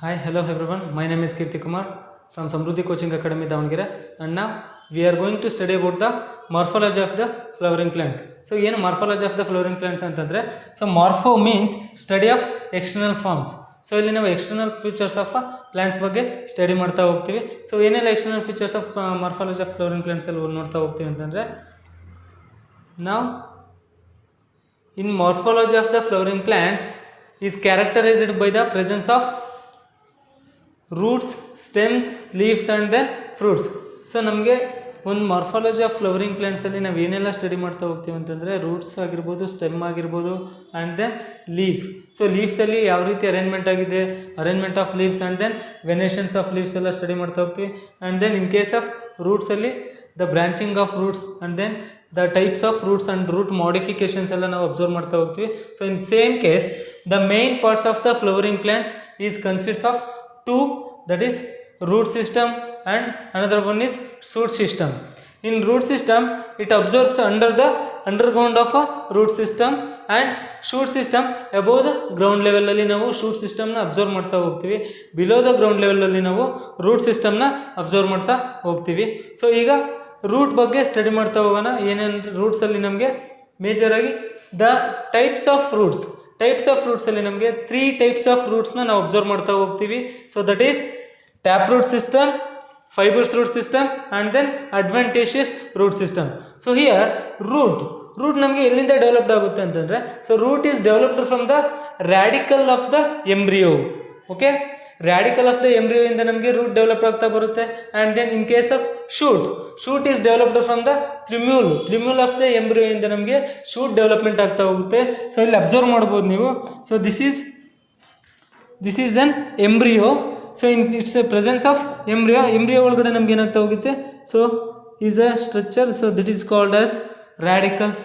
Hi, hello everyone. My name is Kirti Kumar from Samruddhi Coaching Academy, Davangere, and now we are going to study about the morphology of the flowering plants. So, ಏನು morphology of the flowering plants ಅಂತಂದ್ರೆ so morpho means study of external forms. So ಇಲ್ಲಿ ನಾವು external features of plants ಬಗ್ಗೆ study ಮಾಡ್ತಾ ಹೋಗ್ತೀವಿ. So ಏನೆಲ್ಲ external features of morphology of flowering plants ಅಲ್ಲಿ ನೋಡ್ತಾ ಹೋಗ್ತೀವಿ ಅಂತಂದರೆ ನಾವು in morphology of the flowering plants is characterised by the presence of roots, stems, leaves and then fruits. So ನಮಗೆ ಒಂದು ಮಾರ್ಫಾಲಜಿ ಆಫ್ ಫ್ಲವರಿಂಗ್ ಪ್ಲಾಂಟ್ಸಲ್ಲಿ ನಾವು ಏನೆಲ್ಲ ಸ್ಟಡಿ ಮಾಡ್ತಾ ಹೋಗ್ತೀವಿ ಅಂತಂದರೆ ರೂಟ್ಸ್ ಆಗಿರ್ಬೋದು, ಸ್ಟೆಮ್ ಆಗಿರ್ಬೋದು ಆ್ಯಂಡ್ ದೆನ್ ಲೀಫ್. ಸೊ ಲೀವ್ಸಲ್ಲಿ ಯಾವ ರೀತಿ ಅರೇಂಜ್ಮೆಂಟ್ ಆಗಿದೆ, arrangement of leaves and then venations of leaves ಎಲ್ಲ ಸ್ಟಡಿ ಮಾಡ್ತಾ ಹೋಗ್ತೀವಿ. And then in case of ರೂಟ್ಸಲ್ಲಿ the branching of roots and then the types of roots and root modifications ಎಲ್ಲ ನಾವು ಅಬ್ಸರ್ವ್ ಮಾಡ್ತಾ ಹೋಗ್ತೀವಿ. So in same case the main parts of the flowering plants is consists of two, that is root system and another one is shoot system. In root system it absorbs under the underground of a root system and shoot system above the ground level ಅಲ್ಲಿ ನಾವು shoot system ನ observe ಮಾಡ್ತಾ ಹೋಗ್ತೀವಿ. Below the ground level ಅಲ್ಲಿ ನಾವು root system ನ observe ಮಾಡ್ತಾ ಹೋಗ್ತೀವಿ. ಸೊ ಈಗ ರೂಟ್ ಬಗ್ಗೆ ಸ್ಟಡಿ ಮಾಡ್ತಾ ಹೋಗೋಣ. ಏನೇನು ರೂಟ್ಸ್ ಅಲ್ಲಿ ನಮಗೆ ಮೇಜರ್ ಆಗಿ ದ ಟೈಪ್ಸ್ ಆಫ್ ರೂಟ್ಸ್ ಅಲ್ಲಿ ನಮಗೆ 3 ಟೈಪ್ಸ್ ಆಫ್ ರೂಟ್ಸ್ನ ನಾವು ಅಬ್ಸರ್ವ್ ಮಾಡ್ತಾ ಹೋಗ್ತೀವಿ. So that is tap root system, fibres root system and then adventitious root system. So here root ನಮಗೆ ಎಲ್ಲಿಂದ ಡೆವಲಪ್ಡ್ ಆಗುತ್ತೆ ಅಂತಂದರೆ so root is developed from the radicle of the embryo. Okay, radicle of the embryo ಇಂದ ನಮಗೆ root develop ಆಗ್ತಾ ಬರುತ್ತೆ. And then in case of shoot is developed from the plumule of the embryo ಇಂದ ನಮಗೆ shoot development ಆಗ್ತಾ ಹೋಗುತ್ತೆ. So ಇಲ್ಲಿ observe ಮಾಡ್ಬೋದು ನೀವು. So this is an embryo. So in its presence of embryo ಒಳಗಡೆ ನಮ್ಗೆ ಏನಾಗ್ತಾ ಹೋಗುತ್ತೆ. So is a structure. So that is called as radicals.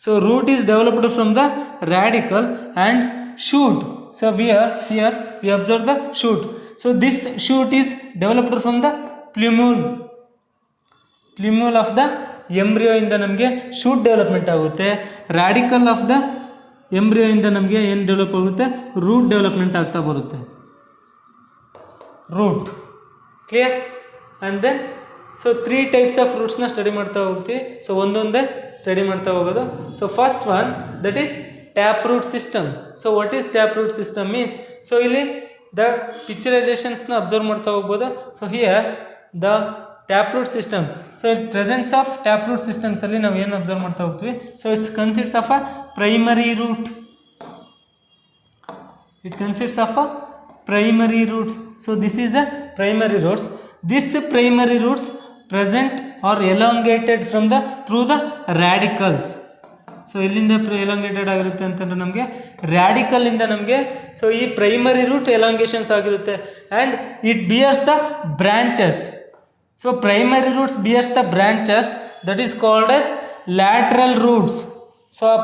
So root is developed from the radical and shoot. So here we observe the shoot. So this shoot is developed from the plumule of the embryo ಇಂದ ನಮಗೆ shoot development ಆಗುತ್ತೆ. Radicle of the embryo ಇಂದ ನಮಗೆ ಏನು develop ಆಗುತ್ತೆ, root development ಆಗ್ತಾ ಬರುತ್ತೆ. Root clear. And then so 3 types of ರೂಟ್ಸ್ನ ಸ್ಟಡಿ ಮಾಡ್ತಾ ಹೋಗ್ತೀವಿ. ಸೊ ಒಂದೊಂದೇ ಸ್ಟಡಿ ಮಾಡ್ತಾ ಹೋಗೋದು. So first one that is tap root system. So what is tap root system means, so ಇಲ್ಲಿ ದ ಪಿಕ್ಚರೈಸೇಷನ್ಸ್ನ ಅಬ್ಸರ್ವ್ ಮಾಡ್ತಾ ಹೋಗ್ಬೋದು. So here the tap root system. So it presence of tap root ಸಿಸ್ಟಮ್ಸಲ್ಲಿ ನಾವು ಏನು observe ಮಾಡ್ತಾ ಹೋಗ್ತೀವಿ. So its consists of a primary root. It consists of a primary roots. So this is a primary roots. This primary roots present or elongated from the through the radicals. So ಇಲ್ಲಿಂದ elongated ಆಗಿರುತ್ತೆ ಅಂತಂದರೆ ನಮಗೆ radical ಇಂದ ನಮಗೆ so ಈ primary root ಎಲಾಂಗೇಷನ್ಸ್ ಆಗಿರುತ್ತೆ. And it bears the branches. So primary roots bears the branches, that is called as lateral roots. So ಆ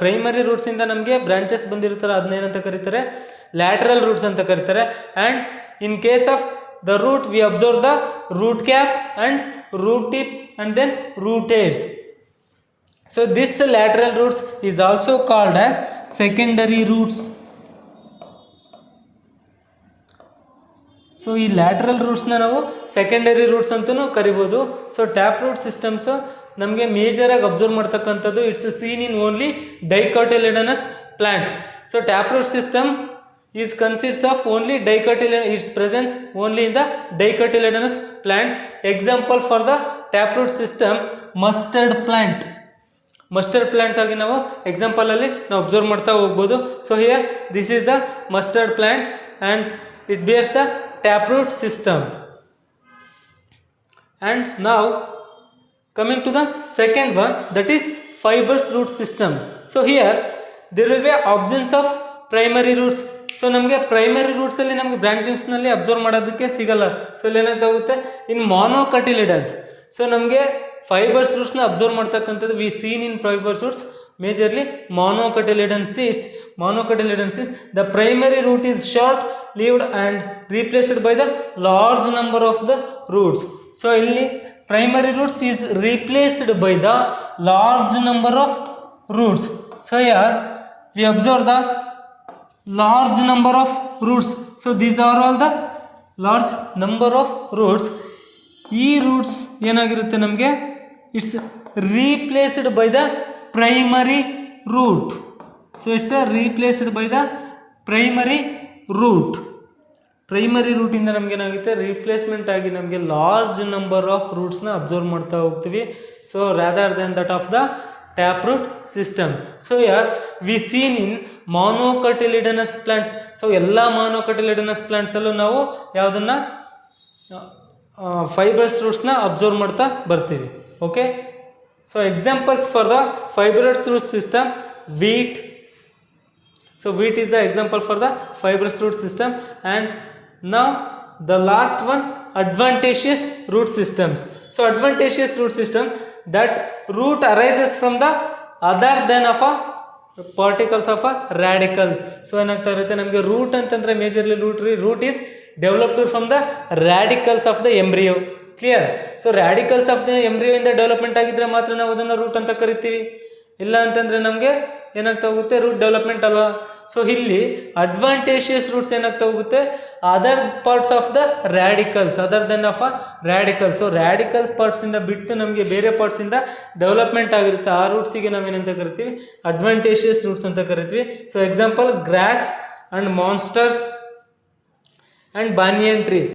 primary ರೂಟ್ಸಿಂದ ನಮಗೆ ಬ್ರಾಂಚಸ್ ಬಂದಿರ್ತಾರೆ, ಅದನ್ನೇನಂತ ಕರೀತಾರೆ, ಲ್ಯಾಟ್ರಲ್ ರೂಟ್ಸ್ ಅಂತ ಕರೀತಾರೆ. And in case of the root we observe the root cap and root tip and then root hairs. So this lateral roots is also called as secondary roots. So ಈ lateral ರೂಟ್ಸ್ನ ನಾವು secondary roots ಅಂತಲೂ ಕರಿಬೋದು. So tap root systems ನಮಗೆ ಮೇಜರಾಗಿ observe ಮಾಡ್ತಕ್ಕಂಥದ್ದು it's seen in only dicotyledonous plants. So tap root system is consists of only dicotyledonous, its presence only in the dicotyledonous plants. Example for the taproot system, mustard plant ಆಗಿ ನಾವು example ಅಲ್ಲಿ ನಾವು observe ಮಾಡ್ತಾ ಹೋಗ್ಬೋದು. So here this is the mustard plant and it ಬೇರ್ಸ್ the taproot system. And now coming to the second one, that is fibrous root system. So here there will be absence of primary roots. So ನಮಗೆ primary ರೂಟ್ಸಲ್ಲಿ ನಮಗೆ ಬ್ರಾಂಚಿಂಗ್ಸ್ನಲ್ಲಿ observe ಮಾಡೋದಕ್ಕೆ ಸಿಗಲ್ಲ. So ಇಲ್ಲಿ ಏನಾಗುತ್ತೆ in monocotyledons. So ನಮಗೆ fibres ರೂಟ್ಸ್ನ ಅಬ್ಸರ್ವ್ ಮಾಡ್ತಕ್ಕಂಥದ್ದು we seen in fibres roots majorly monocotyledons. The primary root is short lived and replaced by the large number of the roots. So ಇಲ್ಲಿ primary roots is replaced by the large number of roots. So here we observe the large number of roots. So these are all the large number of roots. ಈ roots ಏನಾಗಿರುತ್ತೆ ನಮಗೆ, it's replaced by the primary root. So it's replaced by the primary root. Primary ರೂಟಿಂದ ನಮ್ಗೆ ಏನಾಗುತ್ತೆ, replacement ಆಗಿ ನಮಗೆ large number of ರೂಟ್ಸ್ನ observe ಮಾಡ್ತಾ ಹೋಗ್ತೀವಿ. So rather then that of the tap root system. So ಯಾರ್ we seen in monocotyledonous plants. So ಎಲ್ಲ ಮಾನೋಕಟಿಲಿಡನಸ್ ಪ್ಲಾಂಟ್ಸಲ್ಲೂ ನಾವು ಯಾವುದನ್ನು ಫೈಬ್ರಸ್ ರೂಟ್ಸ್ನ ಅಬ್ಸರ್ವ್ ಮಾಡ್ತಾ ಬರ್ತೀವಿ. Okay, so examples for the fibrous root system, wheat. So wheat is the example for the fibrous root system. And now the last one, adventitious root systems. So adventitious root system, that root arises from the other than of a particles of a radical. So ಏನಾಗ್ತಾ ಇರುತ್ತೆ ನಮಗೆ, root ಅಂತಂದರೆ majorly root is developed from the radicals of the embryo. Clear? So radicals of the embryo ಇಂದ development ಆಗಿದ್ರೆ ಮಾತ್ರ ನಾವು ಅದನ್ನು root ಅಂತ ಕರಿತೀವಿ. ಇಲ್ಲ ಅಂತಂದರೆ ನಮಗೆ ಏನಾಗ್ತಾ ಹೋಗುತ್ತೆ, ರೂಟ್ ಡೆವಲಪ್ಮೆಂಟ್ ಅಲ್ಲ. ಸೊ ಇಲ್ಲಿ ಅಡ್ವಾಂಟೇಜಿಯಸ್ ರೂಟ್ಸ್ ಏನಾಗ್ತಾ ಹೋಗುತ್ತೆ, other parts of the radicles, other then of a radicles. So radicles ಪಾರ್ಟ್ಸಿಂದ ಬಿಟ್ಟು ನಮಗೆ ಬೇರೆ ಪಾರ್ಟ್ಸಿಂದ ಡೆವಲಪ್ಮೆಂಟ್ ಆಗಿರುತ್ತೆ, ಆ ರೂಟ್ಸಿಗೆ ನಾವೇನಂತ ಕರಿತೀವಿ, ಅಡ್ವಾಂಟೇಜಿಯಸ್ ರೂಟ್ಸ್ ಅಂತ ಕರಿತೀವಿ. So example, grass and monsters and banyan tree.